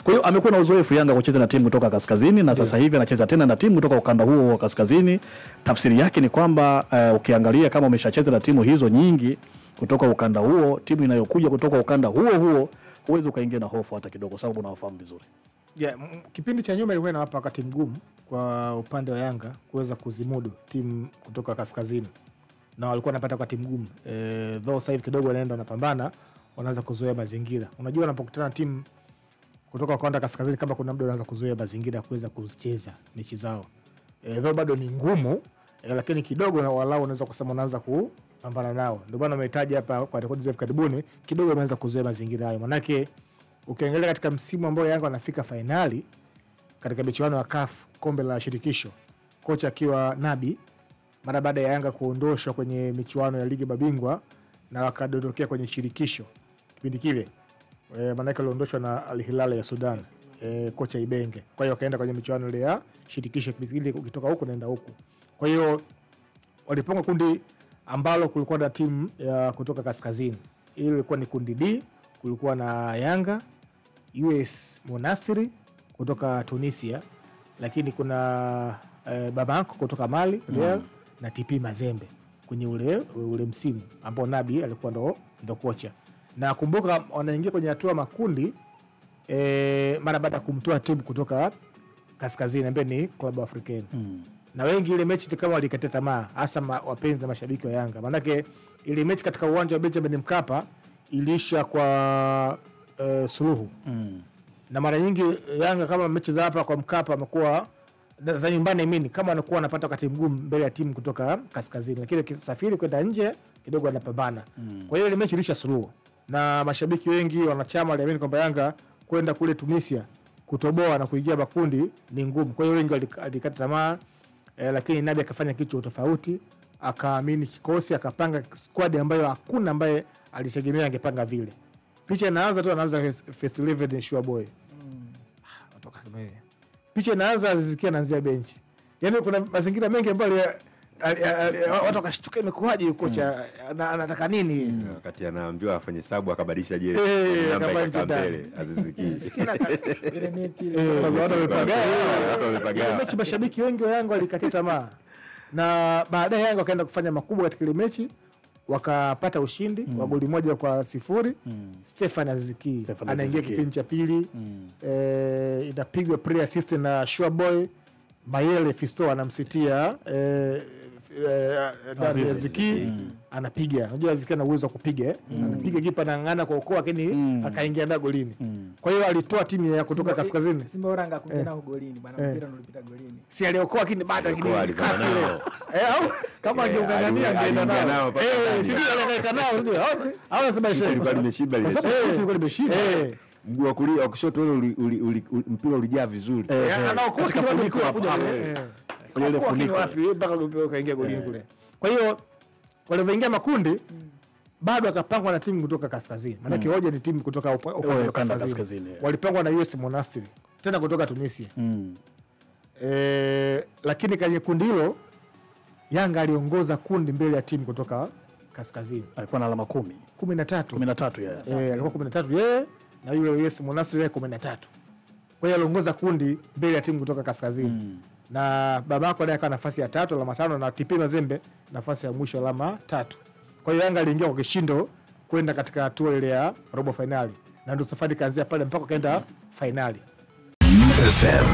Kwa hiyo amekuwa na uzoefu Yanga kucheza na timu kutoka kaskazini na sasa hivi anacheza tena na timu kutoka ukanda huo wa kaskazini. Tafsiri yake ni kwamba ukiangalia kama umeshacheza na timu hizo nyingi kutoka ukanda huo, timu inayokuja kutoka ukanda huo huwezi ukaingia na hofu hata kidogo sababu unawafahamu vizuri. Kipindi cha nyuma ilikuwa inawapa wakati mgumu kwa upande wa Yanga kuweza kuzimudu timu kutoka kaskazini. Na walikuwa wanapata wakati mgumu. Though sasa hivi kidogo wanaenda wanapambana, wanaanza kuzoea mazingira. Unajua wanapokutana timu kutoka ukanda kaskazini kama kuna muda wanaanza kuzoea mazingira kuweza kucheza mechi zao. Though bado ni ngumu, lakini kidogo na walau unaweza kusema unaanza kupambana nao. Ndio maana umehitaji hapa kwa rekodi za karibuni kidogo wameanza kuzoea mazingira hayo. Manake ukiangalia katika msimu ambao Yanga wanafika finali katika michuano ya CAF kombe la shirikisho, kocha akiwa Nabi, mara baada ya Yanga kuondoshwa kwenye michuano ya ligi mabingwa na wakadondokea kwenye shirikisho kipindi kile, maana yake aliondoshwa na Al Hilal ya Sudan, kocha Ibenge. Kwa hiyo akaenda kwenye michuano ile ya shirikisho kipindi kile, ukitoka huko naenda huko. Kwa hiyo walipanga kundi ambalo kulikuwa na timu ya kutoka kaskazini. Ile ilikuwa ni kundi D, kulikuwa na Yanga, US Monastir kutoka Tunisia, lakini kuna Bamako kutoka Mali, Real na TP Mazembe kwenye ule msimu ambao Nabi alikuwa ndo kocha. Na kumbuka wanaingia kwenye hatua makundi mara baada ya kumtoa timu kutoka kaskazini ambaye ni Club Africain. Na wengi ile mechi kama walikatia tamaa, hasa wapenzi na mashabiki wa Yanga. Maana ile mechi katika uwanja wa Benjamin Mkapa ilisha kwa suluhu. Na mara nyingi Yanga kama mechi za hapa kwa Mkapa amekuwa za nyumbani mimi kama anakuwa anapata wakati mgumu mbele ya timu kutoka kaskazini, lakini kisafiri kwenda nje kidogo anapambana. Kwa hiyo ile mechi ilisha suluhu. Na mashabiki wengi wanachama waliamini kwamba Yanga kwenda kule Tunisia kutoboa na kuingia makundi ni ngumu. Kwa hiyo wengi walikata tamaa, lakini Nabi akafanya kitu tofauti, akaamini kikosi, akapanga squad ambayo hakuna ambaye alitegemea angepanga vile. Picha anaanza first 11 Sure Boy. Kutoka sema hivi. Picha inaanza zikia naanzia benchi. Yaani kuna mazingira mengi ambayo watu wakashtuka imekuaje kocha anataka nini? Wakati anaambiwa afanye sabu akabadilisha jezi. Namba mbele aziziki. Sikina ile neti ile watu wamepagaa. Mechi mashabiki wengi wa Yanga walikatia tamaa. Na baadaye Yanga wakaenda kufanya makubwa katika ile mechi, wakapata ushindi wa goli 1-0. Stefan Aziziki anaingia kipindi cha pili, inapigwa pre assist na Sure Boy. Mayele Fisto anamsitia Aziziki, anapiga. Unajua Aziziki ana uwezo wa kupiga, anapiga kipa na ngana kwa ukoo, lakini akaingia ndani golini. Kwa hiyo alitoa timu ya kutoka kaskazini. Simba Oranga kuingia nao golini bwana, mpira ulipita golini. Si aliokoa lakini baada ya kasi leo. Au kama angeungangania angeenda nao. Si ndio alikaeka nao ndio. Hawa sema shehe. Ilikuwa limeshiba ile. Ilikuwa limeshiba. Mguu wa kulia wa kushoto ule mpira ulijaa vizuri. Anaokoa kidogo kuja kwenye ile funiko wapi mpaka kaingia golini kule. Kwa hiyo walipoingia makundi bado akapangwa na timu kutoka kaskazini. Maana hoja ni timu kutoka ukanda kaskazini. Walipangwa na US Monastir tena kutoka Tunisia. Lakini kwenye kundi hilo Yanga aliongoza kundi mbele ya timu kutoka kaskazini. Alikuwa na alama 13 yeye. Alikuwa 13 yeye na yule US Monastir yeye 13. Kwa hiyo aliongoza kundi mbele ya timu kutoka kaskazini. Na Bamako ndiye akawa nafasi ya 3 alama 5 na TP Mazembe nafasi ya mwisho alama 3. Kwa hiyo Yanga aliingia kwa kishindo kwenda katika hatua ile ya robo finali. Na ndio safari kaanzia pale mpaka kaenda finali. FM.